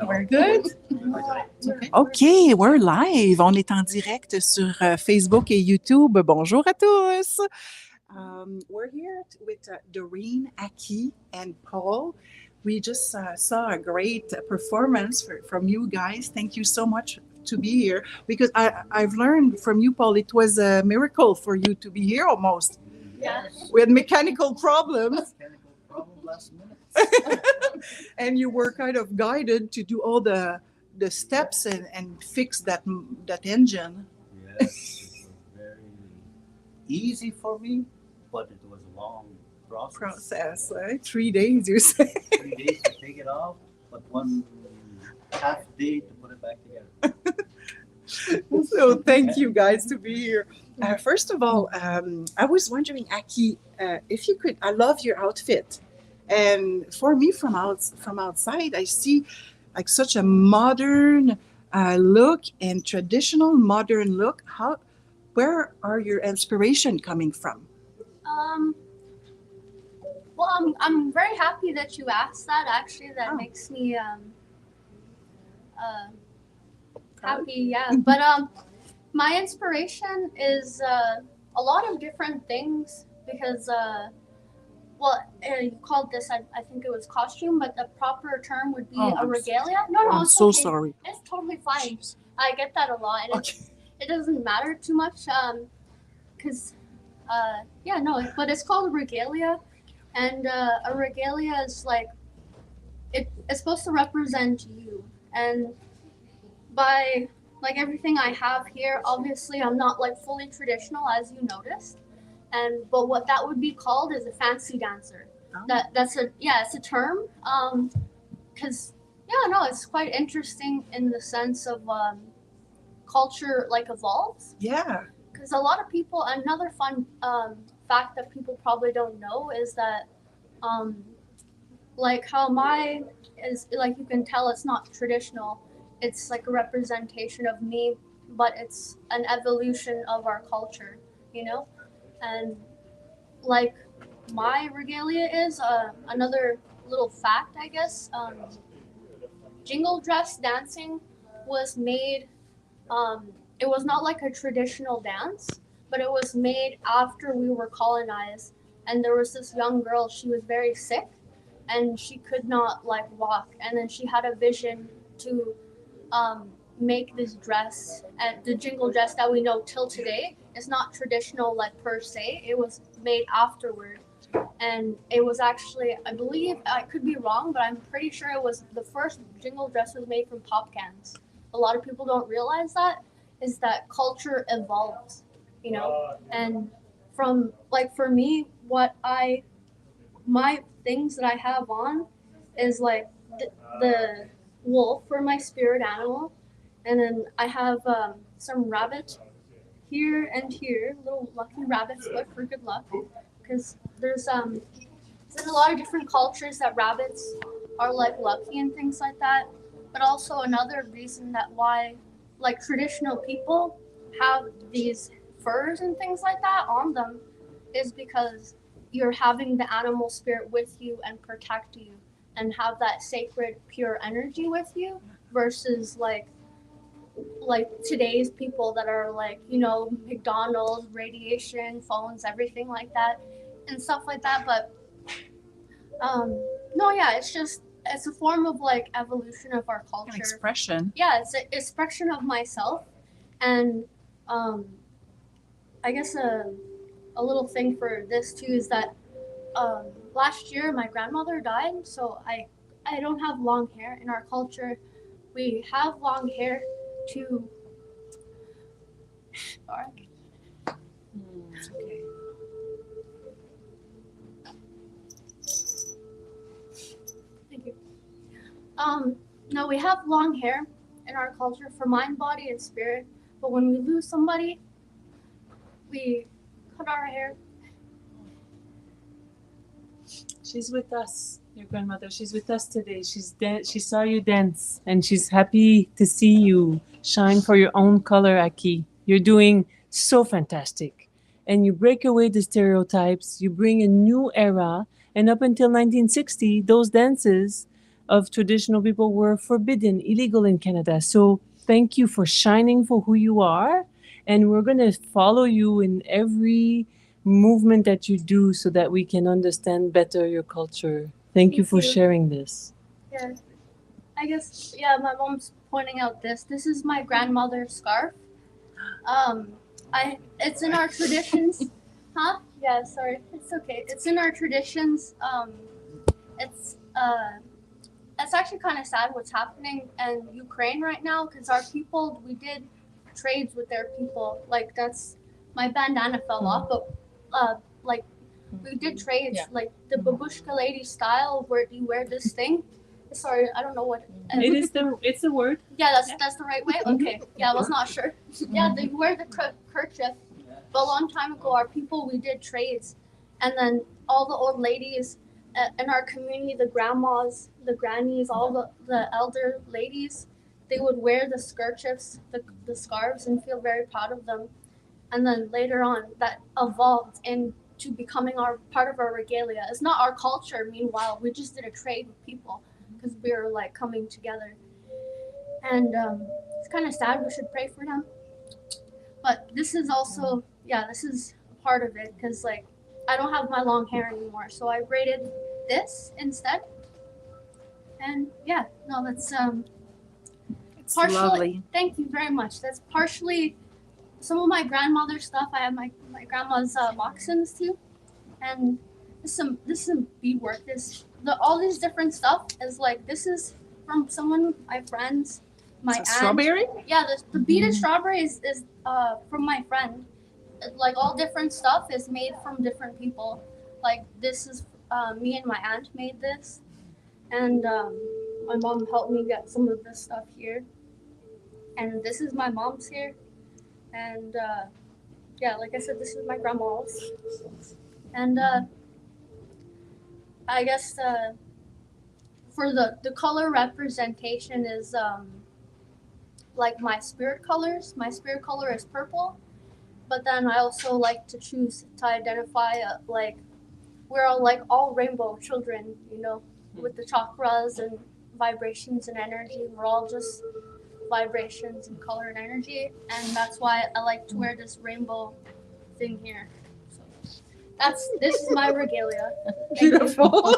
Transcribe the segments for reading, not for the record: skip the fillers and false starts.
We're good. OK, we're live. On est en direct sur Facebook et YouTube. Bonjour à tous. We're here with Doreen, Aki, and Paul. We just saw a great performance from you guys. Thank you so much to be here because I've learned from you, Paul, it was a miracle for you to be here almost. Yes. With mechanical problems. Last minute. And you were kind of guided to do all the steps and fix that engine. Yes, it was very easy for me, but it was a long process. Right? 3 days, you say. 3 days to take it off, but 1.5 day to put it back together. So thank you guys to be here. First of all, I was wondering, Aki, if you could, I love your outfit. And for me, from outside, I see like such a modern look and traditional modern look. Where are your inspiration coming from? Well, I'm very happy that you asked that. Actually, that makes me happy. Yeah, but my inspiration is a lot of different things because. You called this, I think it was costume, but the proper term would be a regalia. No, I'm it's so okay. sorry. It's totally fine. I get that a lot, and it doesn't matter too much, because, but it's called regalia, and a regalia is like, it's supposed to represent you, and by, like, everything I have here, obviously I'm not, like, fully traditional, as you noticed. But what that would be called is a fancy dancer. It's a term. Because it's quite interesting in the sense of culture like evolves. Yeah. Because a lot of people, another fun fact that people probably don't know is that like how my is, like, you can tell it's not traditional. It's like a representation of me, but it's an evolution of our culture, And like my regalia is another little fact, I guess. Jingle dress dancing was made. It was not like a traditional dance, but it was made after we were colonized. And there was this young girl. She was very sick, and she could not walk. And then she had a vision to make this dress, and the jingle dress that we know till today. It's not traditional per se. It was made afterward, and it was actually, I believe, I could be wrong, but I'm pretty sure it was the first jingle dress was made from pop cans. A lot of people don't realize that is that culture evolves, and from for me, my things that I have on is the wolf for my spirit animal, and then I have some rabbit here and here, little lucky rabbit's foot for good luck, because there's a lot of different cultures that rabbits are lucky and things like that. But also another reason that why traditional people have these furs and things like that on them is because you're having the animal spirit with you and protect you and have that sacred pure energy with you versus today's people that are McDonald's, radiation, phones, everything like that and stuff like that. But it's a form of evolution of our culture. An expression. Yeah, it's an expression of myself. And I guess a little thing for this too is that last year my grandmother died, so I don't have long hair. In our culture, we have long hair to sorry. It's okay. Thank you. No, we have long hair in our culture for mind, body, and spirit. But when we lose somebody, we cut our hair. She's with us, your grandmother. She's with us today. She saw you dance, and she's happy to see you shine for your own color, Aki. You're doing so fantastic. And you break away the stereotypes. You bring a new era, And up until 1960, those dances of traditional people were forbidden, illegal in Canada. So thank you for shining for who you are. And we're going to follow you in every movement that you do so that we can understand better your culture. Thank you for sharing this. Yeah. I guess, yeah, my mom's pointing out this. This is my grandmother's scarf. It's in our traditions. Huh? Yeah, sorry. It's okay. It's in our traditions. It's it's actually kind of sad what's happening in Ukraine right now because our people, we did trades with their people. Like that's my bandana fell off, but like we did trades. Yeah. Like the babushka lady style, where you wear this thing. Sorry, I don't know what. It's a word. Yeah, that's the right way. Okay. Yeah, I was not sure. Yeah, they wear the kerchief. But a long time ago, our people, we did trades, and then all the old ladies in our community, the grandmas, the grannies, all the elder ladies, they would wear the kerchiefs, the scarves, and feel very proud of them. And then later on, that evolved into becoming our part of our regalia. It's not our culture. Meanwhile, we just did a trade with people because we were like coming together. And it's kind of sad. We should pray for them. But this is also, this is a part of it because like I don't have my long hair anymore, so I braided this instead. And that's It's partially. lovely. Thank you very much. That's partially some of my grandmother's stuff. I have my grandma's moccasins too, and this is some beadwork. All these different stuff is like this is from someone, my friends, my So aunt. strawberry? Yeah, the beaded strawberry is from my friend. Like all different stuff is made from different people. Like this is me and my aunt made this, and my mom helped me get some of this stuff here. And this is my mom's here, and like I said, this is my grandma's, and I guess for the color representation is like my spirit colors. My spirit color is purple, but then I also like to choose to identify like we're all rainbow children, with the chakras and vibrations and energy. We're all just vibrations and color and energy, and that's why I like to wear this rainbow thing here. So this is my regalia. Beautiful.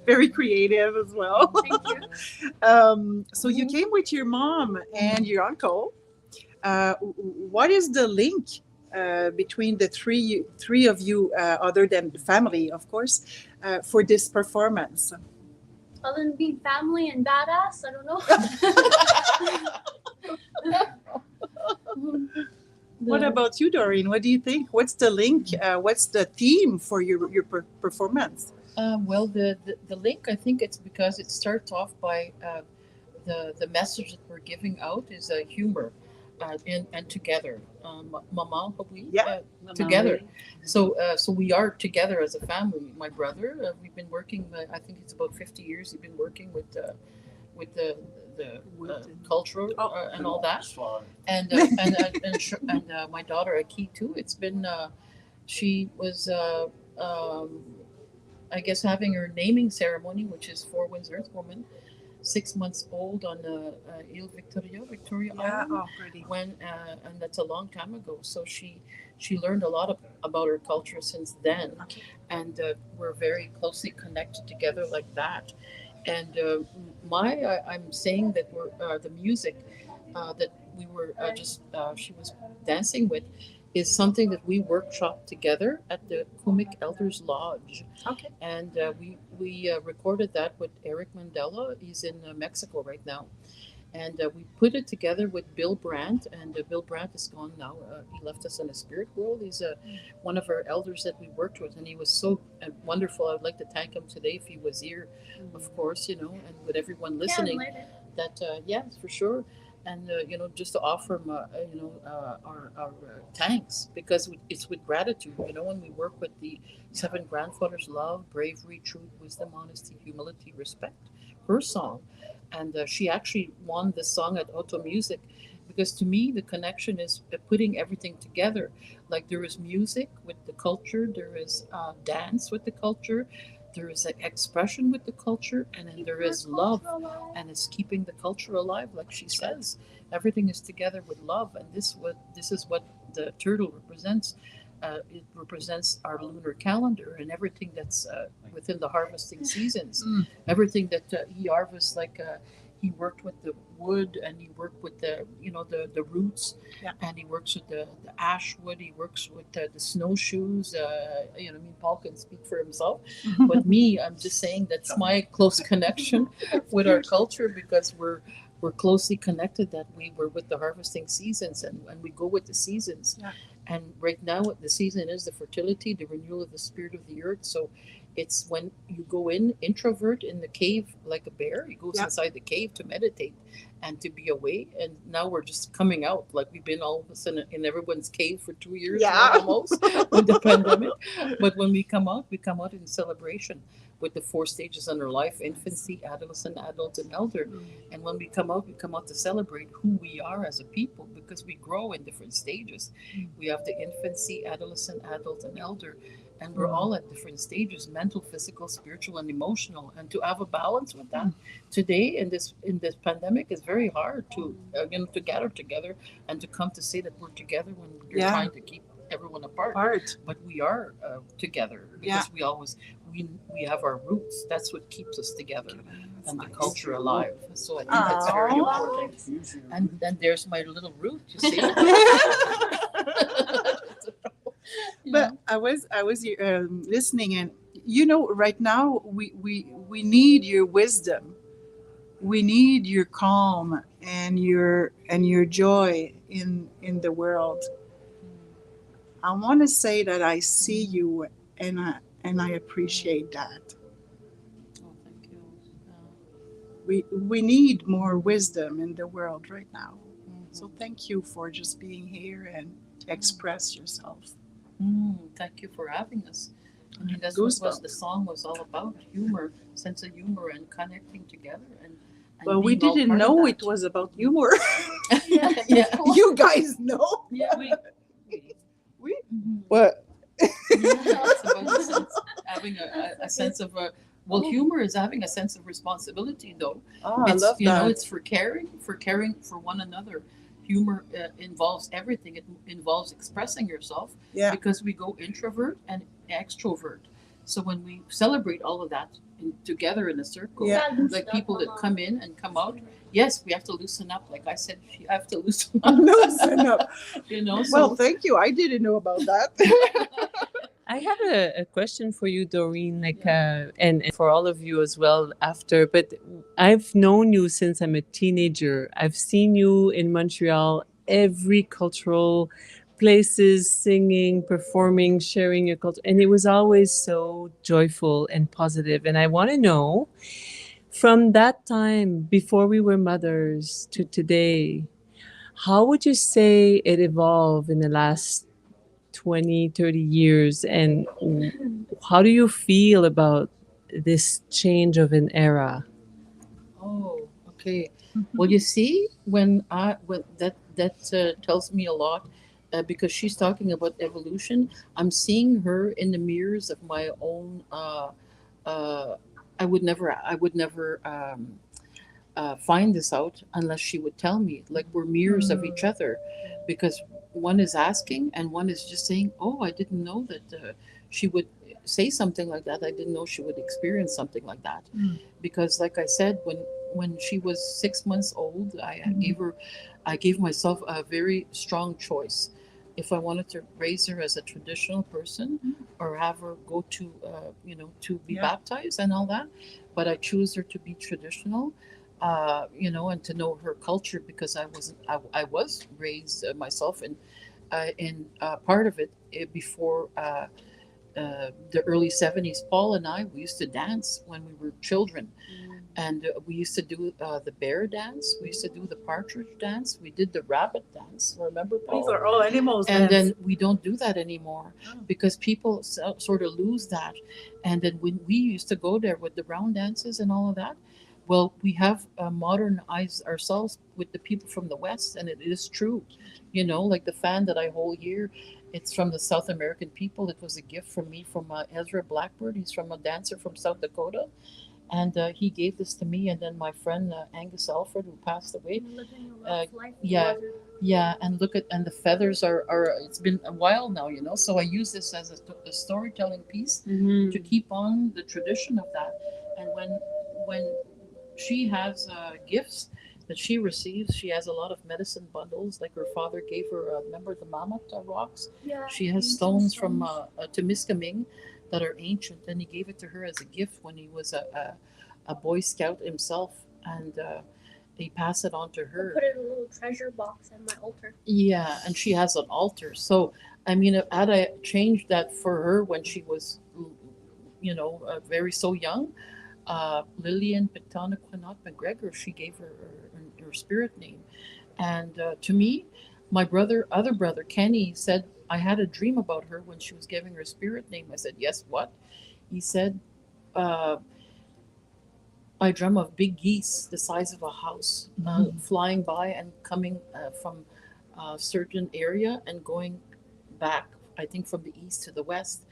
Very creative as well. Thank you. So you came with your mom and your uncle. What is the link between the three of you, other than the family, of course, for this performance? Other than being family and badass, I don't know. What about you, Doreen? What do you think? What's the link? What's the theme for your performance? Well, the link, I think it's because it starts off by the message that we're giving out is humor and together. Maman, oui, together. So we are together as a family. My brother, we've been working. I think it's about 50 years. We've been working with the culture and all that. And my daughter Aki too. It's been she was I guess having her naming ceremony, which is Four Winds Earth Woman, 6 months old on Ile Victoria Island. Pretty. When and that's a long time ago. So she learned a lot about her culture since then, and we're very closely connected together like that. And I'm saying that we're the music that we were she was dancing with is something that we workshopped together at the Kumik Elders Lodge. Okay. And we recorded that with Eric Mandela. He's in Mexico right now. And we put it together with Bill Brandt, and Bill Brandt is gone now. He left us in the spirit world. He's one of our elders that we worked with, and he was so wonderful. I would like to thank him today if he was here, of course, and with everyone listening. That for sure. And just to offer him, our thanks, because it's with gratitude. When we work with the 7 grandfathers: love, bravery, truth, wisdom, honesty, humility, respect. Her song. And she actually won the song at Auto Music, because to me the connection is putting everything together. Like there is music with the culture, there is dance with the culture, there is an expression with the culture, and then there is love, and it's keeping the culture alive, like she says. Everything is together with love, and this is what the turtle represents. It represents our lunar calendar and everything that's within the harvesting seasons. Everything that he harvests, like he worked with the wood, and he worked with the roots, and he works with the ash wood. He works with the snowshoes. I mean, Paul can speak for himself, but me, I'm just saying that's my close connection with our culture, because we're closely connected, that we were with the harvesting seasons, and we go with the seasons. And right now, the season is the fertility, the renewal of the spirit of the earth. So it's when you go introvert in the cave like a bear. He goes inside the cave to meditate and to be away. And now we're just coming out. Like we've been all of a sudden in everyone's cave for 2 years now, almost, with the pandemic. But when we come out in celebration with the 4 stages in our life: infancy, adolescent, adult, and elder. And when we come out to celebrate who we are as a people, because we grow in different stages. We have the infancy, adolescent, adult, and elder. And we're all at different stages: mental, physical, spiritual, and emotional. And to have a balance with that today in this pandemic is very hard to to gather together and to come to say that we're together when you're trying to keep everyone apart. But we are together, because we have our roots. That's what keeps us together, and the culture alive. So I think that's very important. And then there's my little root, you see. But I was listening, and right now we need your wisdom. We need your calm and your joy in the world. I want to say that I see you, and I appreciate that. Oh, thank you. We need more wisdom in the world right now. So thank you for just being here and express yourself. Thank you for having us. I mean, that's what the song was all about: humor, sense of humor, and connecting together. And well, we didn't know it was about humor. You guys know. Yeah, we what? It's about having a sense of humor is having a sense of responsibility, though. Oh, I love that. It's for caring for one another. Humor involves everything. It involves expressing yourself, because we go introvert and extrovert. So when we celebrate all of that together in a circle, like people that come in and come out, yes, we have to loosen up. Like I said, you have to loosen up. Loosen up. Well, thank you. I didn't know about that. I have a question for you, Doreen, and for all of you as well after. But I've known you since I'm a teenager. I've seen you in Montreal, every cultural places, singing, performing, sharing your culture. And it was always so joyful and positive. And I want to know, from that time before we were mothers to today, how would you say it evolved in the last 20, 30 years, and how do you feel about this change of an era? Oh, okay. Well, you see, when that tells me a lot, because she's talking about evolution. I'm seeing her in the mirrors of my own. I would never find this out unless she would tell me. Like, we're mirrors of each other, because one is asking and one is just saying, "Oh, I didn't know that she would say something like that. I didn't know she would experience something like that." Because, like I said, when she was 6 months old, I gave myself a very strong choice. If I wanted to raise her as a traditional person, or have her go to to be baptized and all that, but I choose her to be traditional. And to know her culture, because I was raised myself in part of it before the early 70s. Paul and we used to dance when we were children, and we used to do the bear dance. We used to do the partridge dance. We did the rabbit dance. Remember, Paul? These are all animals. And then we don't do that anymore, because people sort of lose that. And then when we used to go there with the round dances and all of that, well, we have modernized ourselves with the people from the West, and it is true. Like the fan that I hold here It's from the South American people. It was a gift from me from Ezra Blackbird. He's from a dancer from South Dakota, and he gave this to me. And then my friend Angus Alfred, who passed away, Living a uh, rough life. yeah, wasn't- yeah. And look at and the feathers are. It's been a while now, you know. So I use this as a storytelling piece Mhm. to keep on the tradition of that. And when she has gifts that she receives, she has a lot of medicine bundles. Like her father gave her, remember the mammoth rocks? Yeah. She has ancient stones from stones. Temiskaming that are ancient, and he gave it to her as a gift when he was a Boy Scout himself, and he passed it on to I her. put it in a little treasure box at my altar. Yeah, and she has an altar. So, I mean, had I changed that for her when she was, very so young, Lillian Pitana Quinot McGregor, she gave her spirit name. And to me, my other brother, Kenny, said, I had a dream about her when she was giving her spirit name. I said, yes, what? He said, uh, I dream of big geese the size of a house flying by and coming from a certain area and going back, I think from the east to the west.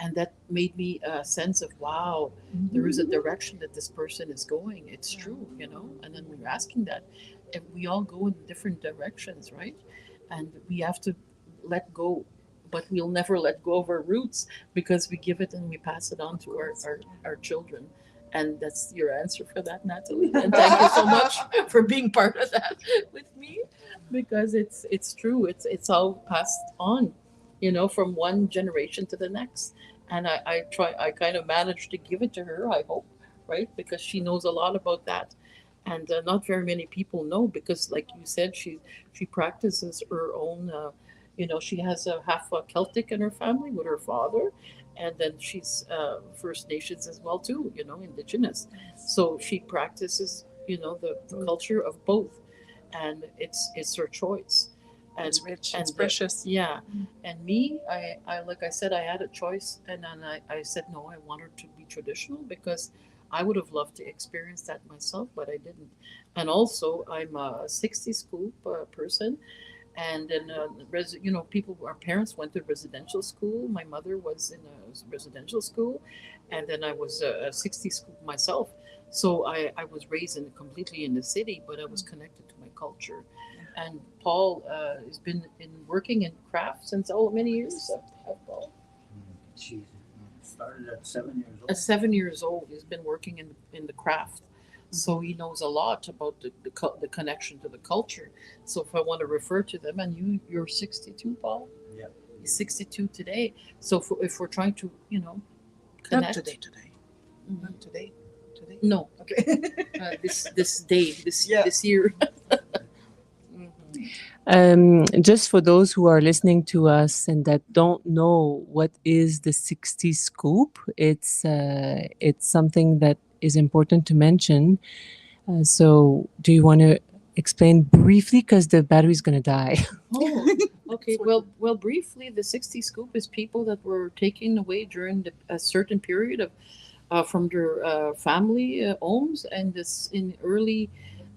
And that made me a sense of, wow, there is a direction that this person is going. It's true, you know? And then we were asking that. And we all go in different directions, right? And we have to let go. But we'll never let go of our roots because we give it and we pass it on to our children. And that's your answer for that, Natalie. And thank you so much for being part of that with me, because it's true. It's all passed on, from one generation to the next. And I kind of managed to give it to her, I hope, right? Because she knows a lot about that. And not very many people know because, like you said, she practices her own. She has a half Celtic in her family with her father, and then she's First Nations as well too. Indigenous. So she practices, the culture of both, and it's her choice. It's rich. It's and precious. Yeah, and me, I like I said, I had a choice, and then I said no, I want her to be traditional because I would have loved to experience that myself, but I didn't. And also, I'm a 60 scoop person, and then our parents went to residential school. My mother was in a residential school, and then I was a 60 scoop myself. So I was raised completely in the city, but I was connected to my culture. And Paul has been working in craft since many years. Paul. She started at 7 years old. At 7 years old, he's been working in the craft, so he knows a lot about the connection to the culture. So if I want to refer to them, and you're 62, Paul. Yeah. He's 62 today. So if we're trying to Not connect today. Mhm. Not today. Today. No, Okay. this day, Yeah. this year. Just for those who are listening to us and that don't know what is the 60 scoop, it's something that is important to mention. So, do you want to explain briefly because the battery's going to die? Oh, okay. Well, briefly, the 60 scoop is people that were taken away during a certain period of from their family homes, and this in early,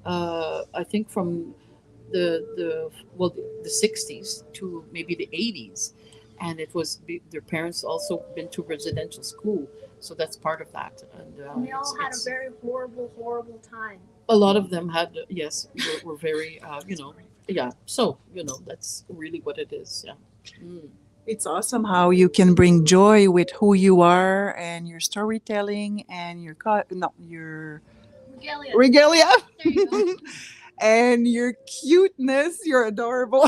I think from the 60s to maybe the 80s, and it was their parents also been to residential school, so that's part of that. And And they all had a very horrible time. a lot of them had, yes, were very yeah. So that's really what it is. Yeah. Mm. It's awesome how you can bring joy with who you are and your storytelling and your Regalia. regalia There you go. and your cuteness. You're adorable.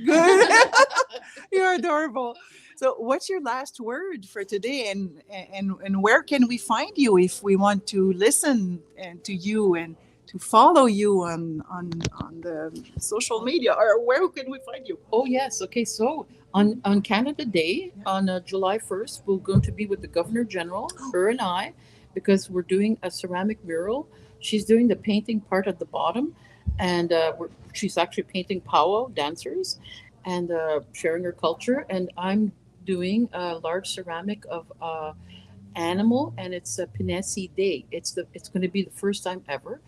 Good. You're adorable. So, what's your last word for today, and where can we find you if we want to listen and to you and to follow you on the social media, or where can we find you? Oh yes. Okay. So on Canada Day on July 1st, we're going to be with the Governor General, her and I, because we're doing a ceramic mural. She's doing the painting part at the bottom, and she's actually painting powwow dancers, and sharing her culture. And I'm doing a large ceramic of animal, and it's a Pinesi Day. It's going to be the first time ever,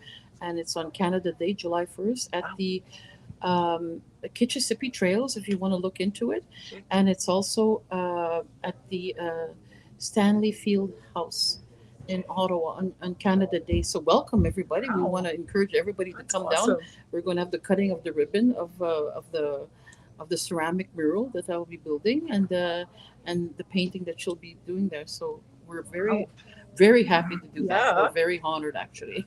and it's on Canada Day, July 1st, at the Kitchissippi Trails, if you want to look into it, and it's also at the Stanley Field House in Ottawa on Canada Day. So welcome everybody. We Wow. want to encourage everybody to That's come awesome. down. We're going to have the cutting of the ribbon of the ceramic mural that I will be building, and the painting that she'll be doing there. So we're very, very happy to do that. Yeah. We're very honored, actually.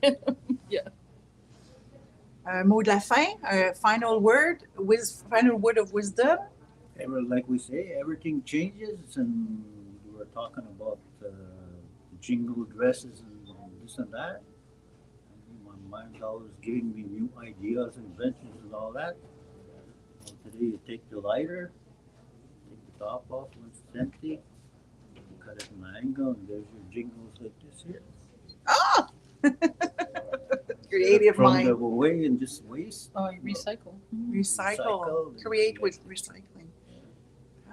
Un mot de la fin, final word of wisdom. Like we say, everything changes, and we were talking about jingle dresses and this and that. My mind's always giving me new ideas, inventions, and all that. Well, today you take the lighter, take the top off when it's empty, you cut it in an angle, and there's your jingles like this here. Ah! Creative From mind. the away and just waste. Oh, you recycle. Recycle. Create with recycling.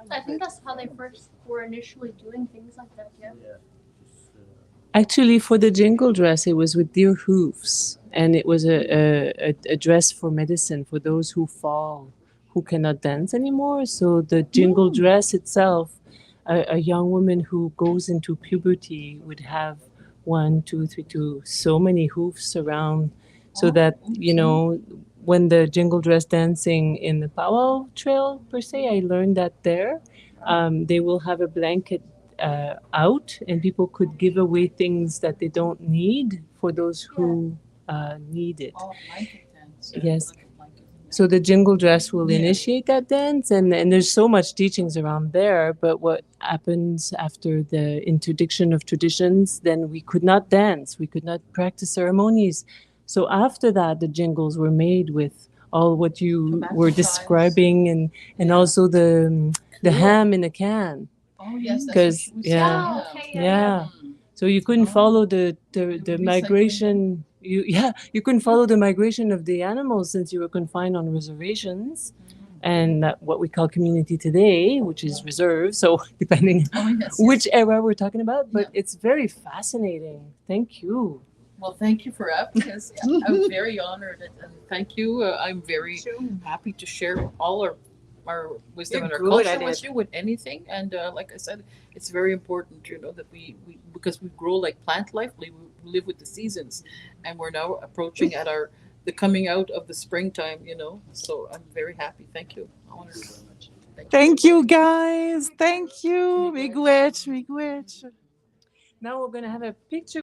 I think that's how they first were initially doing things like that. Yeah. Yeah. Just, Actually, for the jingle dress, it was with deer hooves, and it was a dress for medicine for those who fall, who cannot dance anymore. So the jingle dress itself, a young woman who goes into puberty would have 1, 2, 3, 2, so many hoofs around, so that when the jingle dress dancing in the powwow trail per se, I learned that there, they will have a blanket out, and people could give away things that they don't need for those who need it. Oh, blanket dance. Yes. So the jingle dress will initiate that dance, and there's so much teachings around there. But what happens after the interdiction of traditions, then we could not dance, we could not practice ceremonies. So after that, the jingles were made with all what you Tobacco were chimes. describing, and also the ham in a can. Oh yes, that's what 'Cause, she was yeah. Oh, saying. okay, Yeah. Mm. So you couldn't Oh. follow the recycling. migration. You couldn't follow the migration of the animals since you were confined on reservations, and what we call community today, which is reserve. So depending Oh yes. which era we're talking about, but it's very fascinating. Thank you. Well, thank you for having us. I'm very honored, and thank you. I'm very happy to share all our wisdom You're and our good at culture with it. you, with anything. And like I said, it's very important, that we because we grow like plant life, we live with the seasons, and we're now approaching at the coming out of the springtime. So I'm very happy. Thank you. Honored very much. Thank you, guys. Thank you. Miigwech. Now we're gonna have a picture